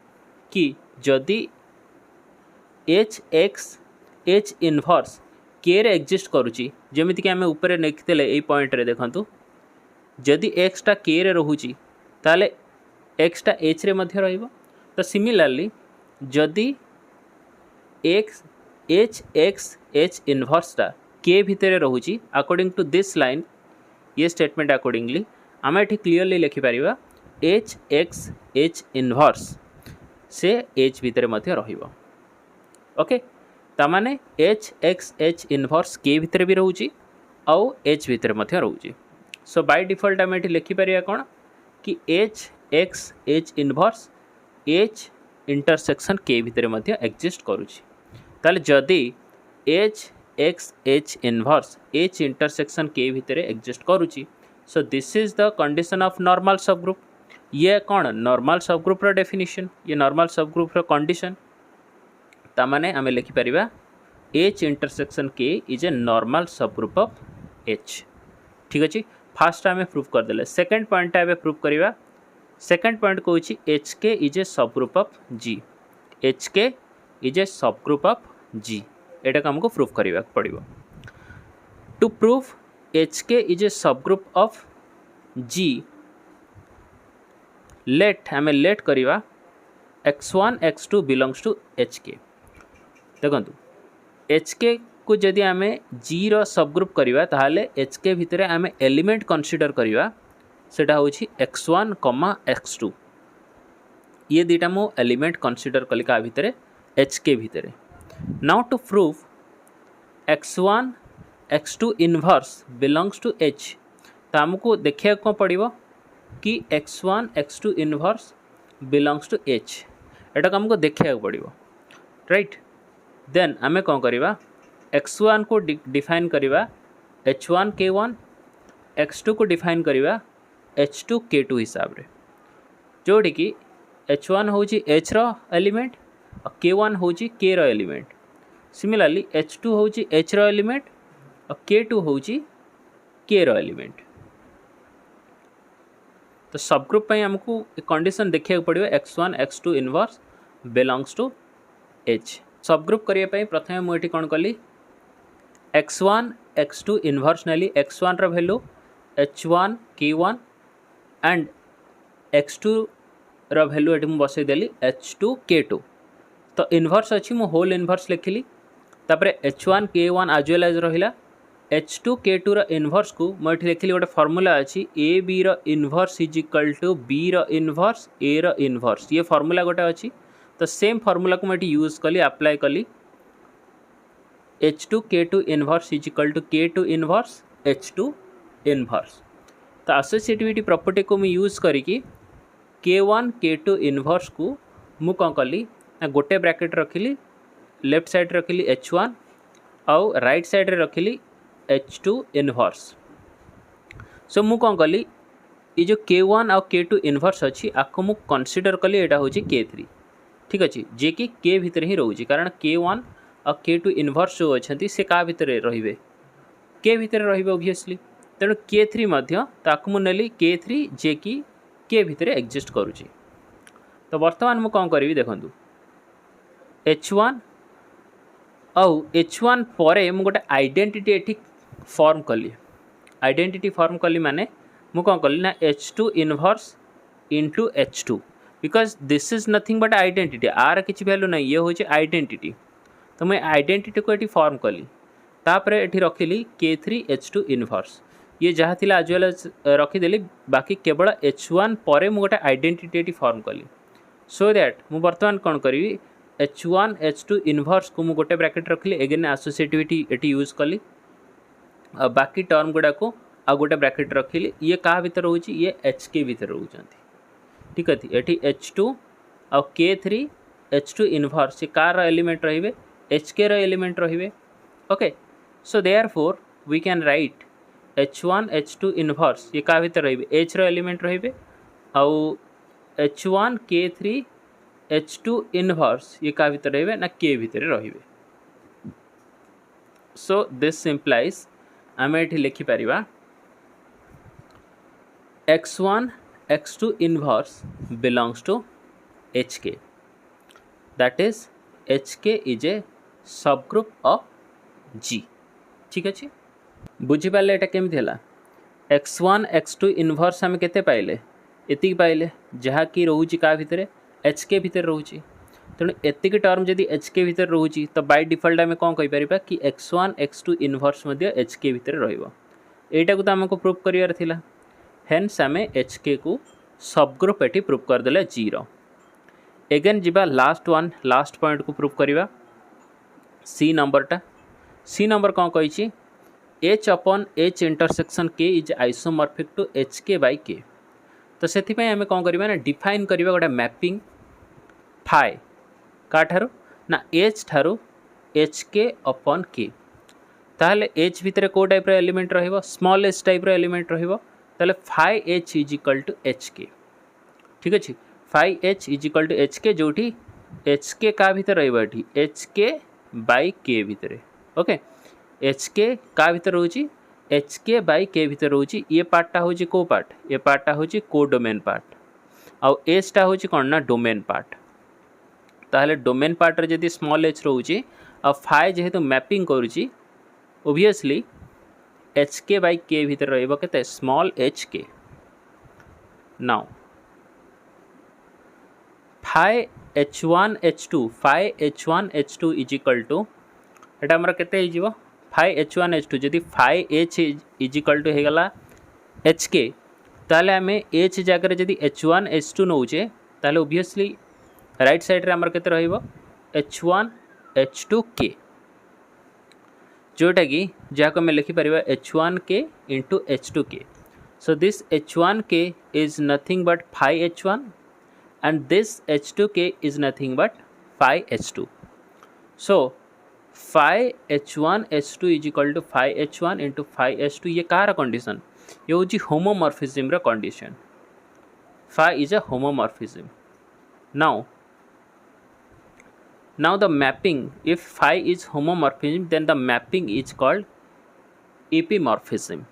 कि जदि H X H inverse K रे exist करुची जेमिति कि आम ऊपर लिखिले ये पॉइंट रे देखंतु जदि X टा K रे रहुची ताले X टा H रे मध्य रहिबो। तो सिमिलरली जदि X H X H inverse टा K भितर रहुची अकॉर्डिंग टू दिस लाइन ये स्टेटमेंट अकॉर्डिंगली आम ये क्लीयरली लिखिपर H X H इनवर्स से H भितर मध्य रहिबो। ओके तामाने H X H inverse K भितर भी रहुची आउ H भितर मध्य रहुची। सो बाय डिफॉल्ट आम ये लिखिपर कौन कि H X H inverse H intersection K भितर मध्य एग्जिस्ट करुची। ताले जदि H X H inverse H intersection K भितर एग्जिस्ट करुची so this is the condition of normal subgroup. ये कौन नॉर्मल सबग्रुप रो डेफिनिशन ये नॉर्मल सबग्रुप रो कंडीशन तामाने आमे लिखि परिबा H intersection K is a normal subgroup of H। ठीक अछि फर्स्ट आमे प्रूफ कर देले। सेकंड पॉइंट आमे प्रूफ करिवा। सेकंड पॉइंट कहूची HK is a subgroup of G। HK is a subgroup of G एटा हमको प्रूफ करबा पड़िबो। To proof H K is a subgroup of G let आम लेट करवा x1 x2 belongs to H के देखो H के को जदि आम जी रो सबग्रुप करवा ताहले एच के भितर आम एलिमेंट कंसीडर करवा सेटा होछि x1 x2 ये दुटा मु एलिमेंट कंसीडर कली का भितर एच के भितर now to prove x1 x2 inverse belongs to H तो आमको देखा कौन पड़ो कि x1 x2 inverse belongs to H एटा आमको देखा पड़ो राइट देन आम कौन करवा x1 को डिफाइन करवा h1 k1 x2 को डिफाइन करवा h2 k2 हिसाब रे जोटी कि h1 हूँ h रो एलिमेंट और k1 हूँ k रो एलिमेंट सिमिलरली h2 हूँ h रो एलिमेंट और k2 हूँ k रो एलिमेंट तो सबग्रुप पे हमको कंडीशन देखा पड़ो x1 x2 inverse belongs to H subgroup करने प्रथम मुझे कौन कली x1 x2 इनवर्स नेली x1 रो value h1 k1 and x2 रो वैल्यू ये बसई देली h2 k2 तो इनवर्स अच्छी मु होल इनवर्स लिखिली तापरे h1 k1 आज वेल एज रहिला h2 k2 रो इनवर्स को मुझे लिखिली गोटे फॉर्मूला अच्छी ए बी रो inverse is equal to b रो इनवर्स ए रो इनवर्स ये फॉर्मूला गोटे अच्छी तो सेम फॉर्मूला को मुझे यूज कली अप्लाई कली h2 k2 inverse is equal to k2 inverse h2 inverse तो एसोसिएटिविटी प्रॉपर्टी को मैं यूज करी k1 k2 इनवर्स को मु कौन कली गोटे ब्रैकेट रखिली लेफ्ट साइड रखिली h1 आउ राइट साइड रखिली h2 इनवर्स सो मु कौन कली ये जो k1 आउ k2 इनवर्स अच्छी आपको मु कंसीडर कली एटा हूँ k3 ठीक अच्छे जे कि k भितर ही रोचे कारण k1 और k2 इनवर्स जो अच्छा से क्या भितर रे k भितर रे ओबियसली तेणु k3 ताकू मु नेली k3 जे कि k भितर एक्जिस्ट करुँची तो बर्तमान मु कौन करी देखूँ h1 आउ h1 परे मु गोटे आइडेंटिटी एठी फॉर्म कली आइडेंटिटी फॉर्म कली माने मु कौन कली ना h2 inverse into h2 because this is nothing but identity आर किसी वैल्यू ना ये हूँ आइडेंटिटी तो मैं आइडेंटिटी को ये फॉर्म कली तापर ये रखिली k3 h2 इनवर्स ये जहाँ थी आज वेल रखीदेली बाकी केवल h1 पर मुझे गोटे आइडेंटिटी फॉर्म कली सो दैट मु बर्तमान कौन करी h1 h2 इनवर्स को मु गोटे ब्रैकेट रखिली एगेन एसोसिएटिविटी ये यूज कली बाकी टर्म गुड़ा को आ गोटे ब्रैकेट रखिली ये क्या भितर रोचे ये एच के भितर रोचंती ठीक अच्छे ये h2 आ k3 h2 इनवर्स ये कार एलिमेंट रे एच के एलिमेंट रे okay so therefore we can write h1 h2 inverse ये क्या भितर रे एच रो एलिमेंट रे आउ h1 k3 h2 इनवर्स ये क्या भितर रे ना k भितर रे सो दिस सिंप्लाइज आम ये लिखिपर x1 x2 inverse belongs to H K that is H K is a subgroup of G ठीक अच्छे बुझीपारे यहाँ केमी है x1 x2 इनवर्स आम के पाइले एति पाइले जहाँकि रोचे क्या भितर एच के भितर रोचे तेणु एतिक टर्म जदि एच के भितर रोचे तो बाय डिफॉल्ट आम कौन कहीपर कि x1 x2 inverse H K भितर रहीटा को तो आमको प्रूव करार थिला हेन्स आम एच के को सबग्रुप ये प्रूव करदे जी रो एगेन जीवा लास्ट पॉइंट को प्रूव करवा सी नंबर कौन कही H upon H intersection K is isomorphic to H के बाय के तो से आम कौन करवा ना डिफाइन करवा गोटे मैपिंग फाइ का ठारू ना एच ठारू एच के अपॉन के ताहले एच भितर को टाइप एलिमेंट रहिबो स्मॉल एच टाइप एलिमेंट रहिबो ताहले phi H is equal to H K ठीक अच्छे phi H is equal to H K जोटी एच के का भितर रहिबो एठी एच के बाय के भितर ओके एच के का भितर रोची एच के बाय के भितर रोची ये पार्टा होची को पार्ट ये पार्टा होची को डोमेन पार्ट आउ एच टा होची कोन ना डोमेन पार्ट ताहले डोमेन पार्ट रे जदी स्मॉल एच रोची आ फाइ जेहेतु मैपिंग करूची obviously H K by K भितर रहिबो केते small h K. Now phi H1H2 phi H1H2 is equal to एटा हमर केते हो जिवो फाइ H1H2 जदि phi H is equal to हेगला एच के ताले आमे एच जगह जदि H1H2 नौचे ताले ऑब्वियसली राइट साइड रे हमर केते रहिबो H1H2 के जोटा कि जहाँ आम लिखिपर H1K into H2K। So this H1K is nothing but phi H1 and this H2K is nothing but phi H2. So phi H1 H2 is equal to phi H1 into phi H2 ये car condition ये हूँ homomorphism रा condition. phi is a homomorphism. Now the mapping, if phi is homomorphism then the mapping is called epimorphism.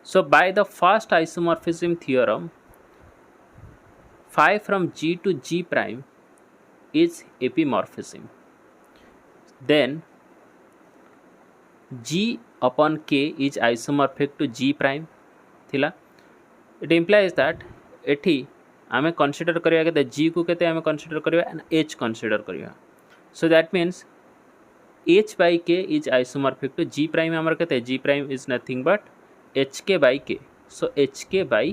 So by the first isomorphism theorem, phi from G to G prime is epimorphism. Then G upon K is isomorphic to G prime थिला। It implies that एठी आमे consider करिया के G को केते आमे consider करिया and H consider करिया। So that means H by K is isomorphic to G prime हमर केते G prime is nothing but HK by K. So HK by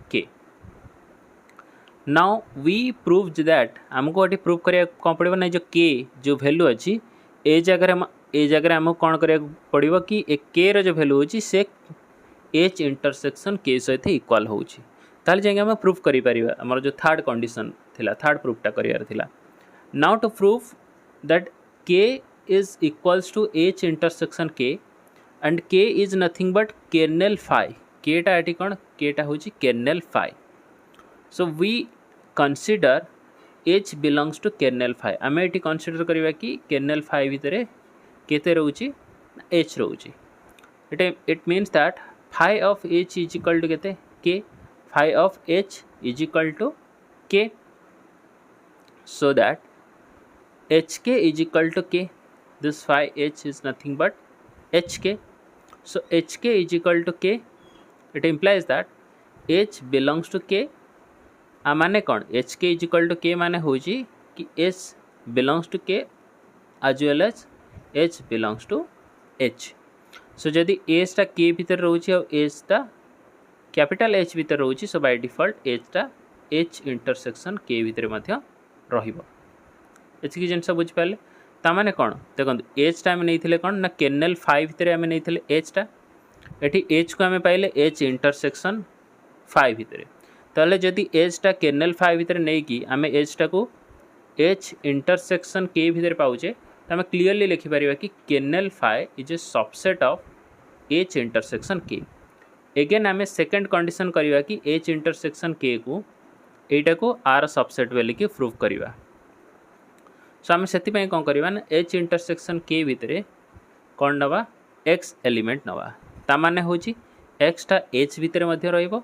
K. Now we proved that आमको ये prove करिया कौन पड़ो ना जो के जो वैल्यू अच्छी ए जगह आमको कौन करिया पड़ो कि ए के रो जो वैल्यू अच्छी से एच इंटरसेक्शन के सहित इक्वाल होची ताले जाके हम प्रूफ करि परिबा हमर जो थर्ड कंडीशन थिला थर्ड प्रूफटा करियार थिला। Now to prove that K is equals to H intersection K and K is nothing but kernel phi केटा एटी कौन केटा होची kernel phi. So we consider H belongs to kernel phi आमे एटी कंसीडर करिवा कि kernel phi भितरे केते रहउची H रहउची। It means that phi of H is equal to केते K, phi of H is equal to K, so that HK is equal to K. This phi H is nothing but HK. So HK is equal to K. It implies that H belongs to K आ माने कौन H K is equal to के माने हो कि H belongs to K as well as H belongs to H. So जदि H टा के भीतर रोची और एच टा कैपिटल एच भीतर रोची सो बाय डिफॉल्ट एच टा एच इंटरसेक्शन के भीतर मध्य रहिबो। एचकी जिनस बुझ पाले ता माने कौन देखो एच टा आमे नैथिले कौन ना कर्नेल फाई भीतर आमे नैथिले एच टा एठी एच को आमे पाइले एच इंटरसेक्शन फाई भीतर ताले जदि एच टा कर्नेल फाई भीतर नहीं कि आमे एच टा को एच इंटरसेक्शन के भीतर पाउचे तो आमे क्लियरली लिखि परिबा कि kernel phi is a subset of H intersection K. Again आमे सेकंड कंडीशन करिवा कि एच इंटरसेक्शन के को एटा को आर सबसेट बेली कि प्रूव करिवा। सो आमे सेति पय कोन करिवा ना एच इंटरसेक्शन के भीतर कोन नवा एक्स एलिमेंट नवा ता माने होची एक्स टा एच भीतर मध्य रहइबो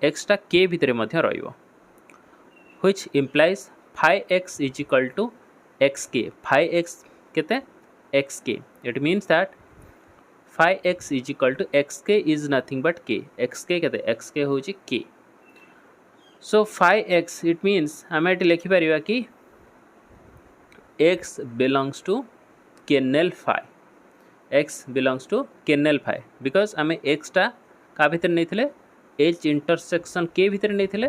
एक्सटा के भितर मध्य रहिबो which implies phi x is equal to x K. Phi x केते x K it means that phi x is equal to x K is nothing but K x K केते x K होची K. So phi x it means आमे एटी लिखि परिबा कि x belongs to kernel phi x belongs to kernel phi because आमे x टा का भितर नैथिले एच इंटरसेक्शन के भीतर नहीं थिले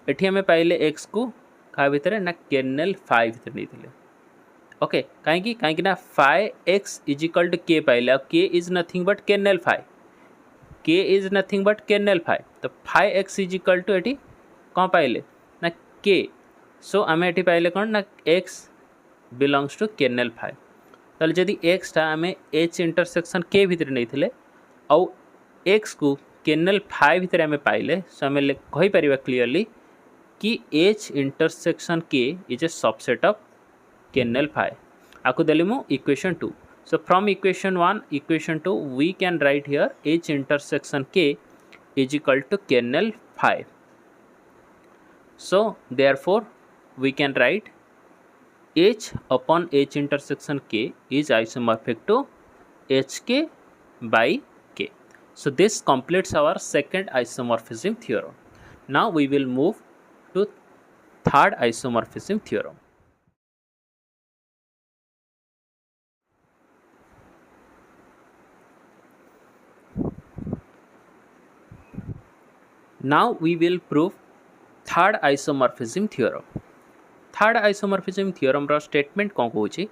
एठी हमें पाइले एक्स को का भीतर ना कर्नेल फाई भीतर नहीं थिले। ओके कहीं ना phi x is equal to K पाइले K is nothing but kernel phi K is nothing but kernel phi तो phi x is equal to एटी कौन पाइले ना के। सो आम एटी पाइले कौन ना x belongs to kernel phi ताले जदि एक्स टा आम एच इंटरसेक्शन के भीतर नहीं थिले आउ एक्स को कर्नेल फाई भीतर आम पाइले सो आम कही परिबा क्लियरली कि H intersection K is a subset of kernel phi. आकु देली मु equation 2। So from equation 1 equation 2 we can write here H intersection K is equal to kernel phi. So therefore we can write H upon H intersection K is isomorphic to H K by K. So this completes our second isomorphism theorem. Now we will move to third isomorphism theorem. Now we will prove third isomorphism theorem. Third isomorphism theorem row statement कौन कहूची?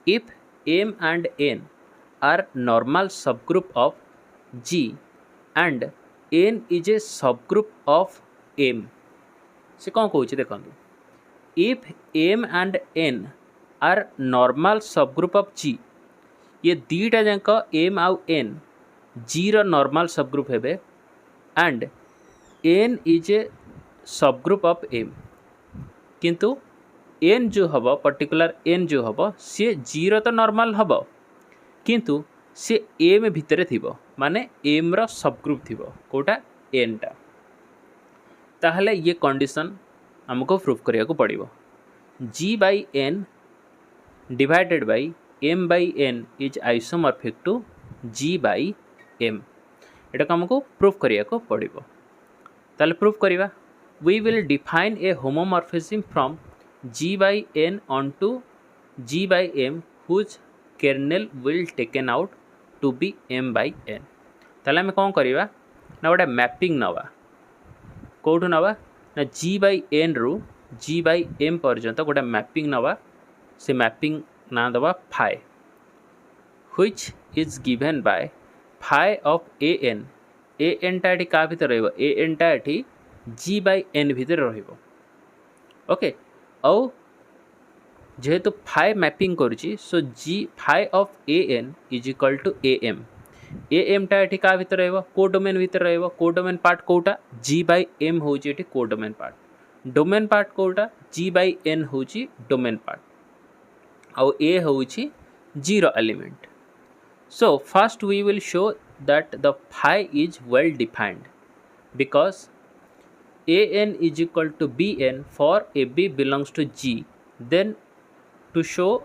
If M and N are normal subgroup of G and N is a subgroup of M, से कौन कहूची देखंतु. If M and N are normal subgroup of G, ये दीटा जाक M आउ N G रो normal subgroup हेबे and N is a subgroup of M, किंतु N जो हम पर्टिकुलर N जो हम सी G रो तो नॉर्मल हम किंतु सी M भितर थिबो माने M रो सबग्रुप थिबो कोटा N टा. ताहले ये कंडीशन हमको प्रूफ करिया को पड़िबो. G by N divided by M by N is isomorphic to G by M. एटा हमको प्रूफ करिया को पड़िबो. ताहले proof करिवा. We will define a homomorphism from G by N onto G by M whose kernel will taken out to be M by N. ताहले हमें कौन करिवा ना गोटे mapping नवा कोठु नवा ना G by N रु G by M पर्यंत गोटे मैपिंग नवा. से मैपिंग ना दवा phi which is given by phi of AN. AN टा एठी का भीतर रहइबो AN टा एठी G by N भीतर रहिबो. ओके औ जेहेतु phi मैपिंग करूची सो G phi of AN is equal to AM. AM टा एठी का भीतर रहइबो कोडोमेन भीतर रहइबो. कोडोमेन पार्ट कोटा G by M होची एठी कोडोमेन पार्ट. डोमेन पार्ट कोटा G by N होची डोमेन पार्ट और A होची zero element. So first we will show that the phi is well defined because AN is equal to BN for AB belongs to G. Then to show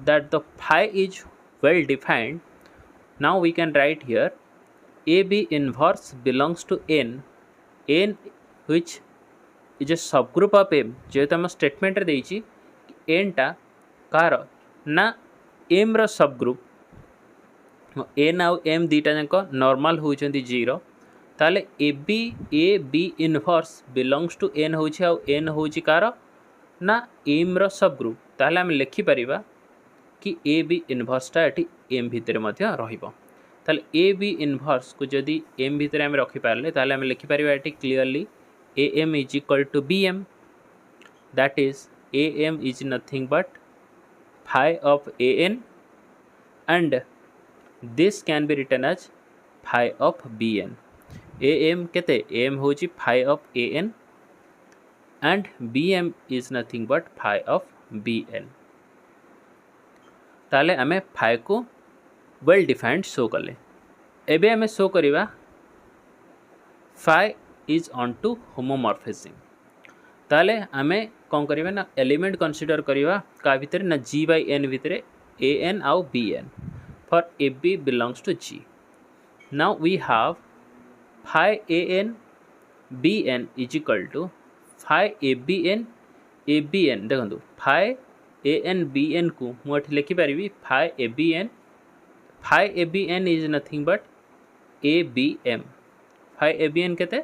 that the phi is well defined, now we can write here AB inverse belongs to N. N which is a subgroup of M. जेहेतु हम statement रे देइछि N टा कार ना M रो subgroup. N आउ M दीटा जाक नॉर्मल होउचंती जीरो. ताले AB inverse belongs to N होउछि आउ N होउछि कार ना M रो सबग्रुप. ताले हम लिखि परिबा कि AB इनवर्स टा एठी M भितर मध्ये रहिबो. ताले AB इनवर्स को जदि M भितर हम रखि पारले ताले हम लिखि परिबा एठी clearly AM is equal to BM. That is AM is nothing but phi of AN and this can be written as phi of BN. AM केते AM होची phi of AN and BM is nothing but phi of BN. ताले हमें phi को well defined show कले. एबे हमें show करिवा phi is onto homomorphism. ताले हमें कौन करिवा ना एलिमेंट कंसीडर करिवा का भितर ना G by N भितर AN आउ BN for AB belongs to G. Now we have phi AN BN is equal to phi ABN ABN. देखो phi AN BN को मुझे लिखि पारिबी phi ABN. phi ABN is nothing but ABM. phi ABN केते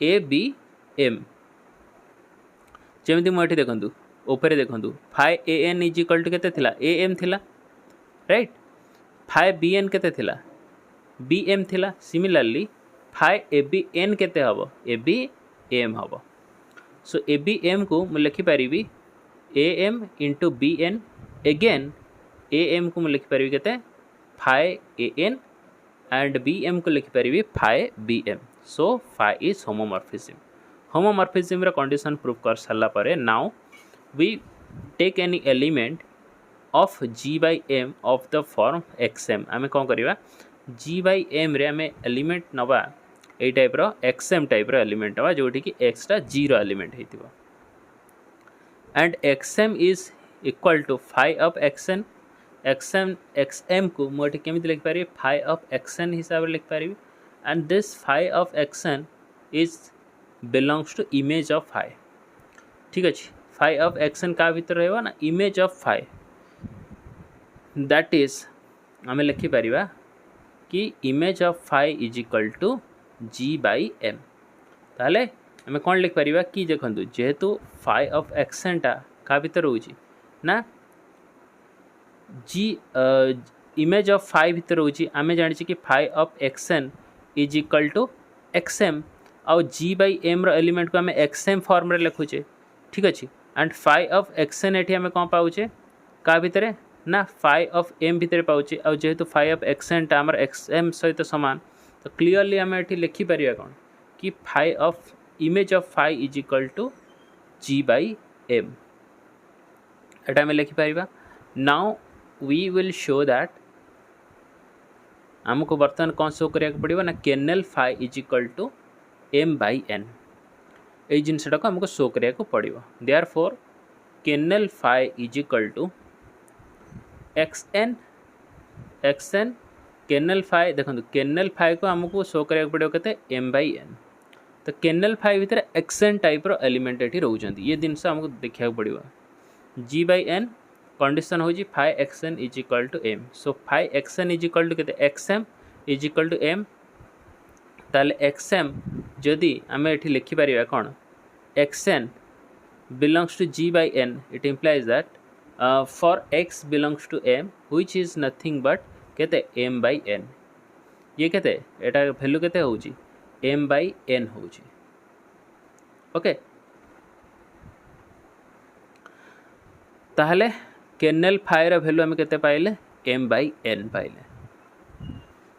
ABM. जेमती मुझे देखंतु ऊपर देखंतु phi AN is equal to केते थिला AM थिला राइट. phi BN केते थिला BM थिला. सिमिलरली phi ABN केते हबो ABM हबो. सो ABM को मु लिखि पारिबी AM into BN. Again AM को मु लिखि पारिबी केते phi AN and BM को लिखि पारिबी phi BM. सो phi is homomorphism. Homomorphism रा कंडीशन प्रूफ कर साला परे now we take any element of G by M of the form XM. आमे कौन करिवा G by M रे आमे एलिमेंट नवा ए टाइप रो XM टाइप रो एलिमेंट नवा जोठी कि X टा जीरो एलिमेंट हेतिबो and XM is equal to phi of XN. X M को मुझे केमी लिखिपारि फाइ ऑफ एक्स एन हिसाब से लिखिपारि and this phi of x N is belongs to image of phi. ठीक अच्छे फाइ ऑफ एक्स एन क्या भीतर रहा ना image of phi that is आम लिखिपर कि image of phi is equal to G by M. ताले आम कौन लिखिपर कि देखो जेहेतु फाइ ऑफ एक्स एन टा क्या भीतर रोचे ना जी इमेज ऑफ फाइ भीतर रोचे आम जानी कि phi of x N is equal to x m आउ जी बाई एम एलिमेंट को आम एक्स एम फॉर्म रे लिखुचे। ठीक अच्छे and phi of x n ये कौन पाचे क्या भितर ना फाइ ऑफ एम भितर पाचे आउ जेहेतु फाइ ऑफ एक्स एन टा आमर एक्स एम सहित सामान तो क्लीयरली आम ये लिखिपर कौन कि phi of image of phi is equal to G by M एटा आम लिखिपर। Now we will show that आमको बर्तमान कौन शो करा पड़ो ना kernel phi is equal to M by N ये जिनटा को आमको शो करा पड़ो। Therefore kernel phi is equal to X N kernel phi देखो कर्नेल फाइ को आमको शो करा पड़ो के एम बाई एन तो कर्नेल फाइ भितर एक्स एन टाइप रो एलिमेंट ये रोचंती ये जिनस आमको देखा पड़ो। जी बाई एन कंडीशन हो phi X N is equal to M so phi X N is equal to K X M is equal to M ताले एक्स एम जदि आम ये लिखिपर कौन X N belongs to G by N it implies that for X belongs to M which is nothing but केते M by N ये केते एटा वैल्यू केते होची एम बाई एन होची। ओके ताहले कर्नेल फाइ रो वैल्यू आम केते पाइले एम बाई एन पाइले।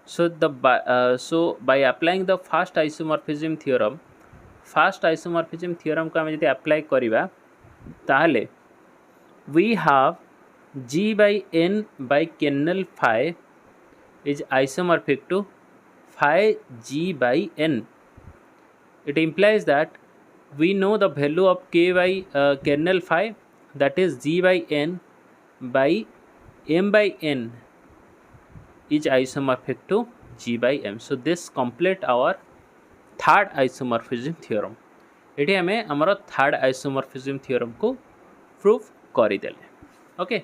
So by applying the first isomorphism theorem को आम जब अप्लाई करवा ताहले we have G by N by kernel phi is isomorphic to phi G by N. It implies that we know the value of k by kernel phi that is g by n by m by n is isomorphic to g by m. So this complete our third isomorphism theorem. ये आम आमर third isomorphism theorem को proof करदेले। Okay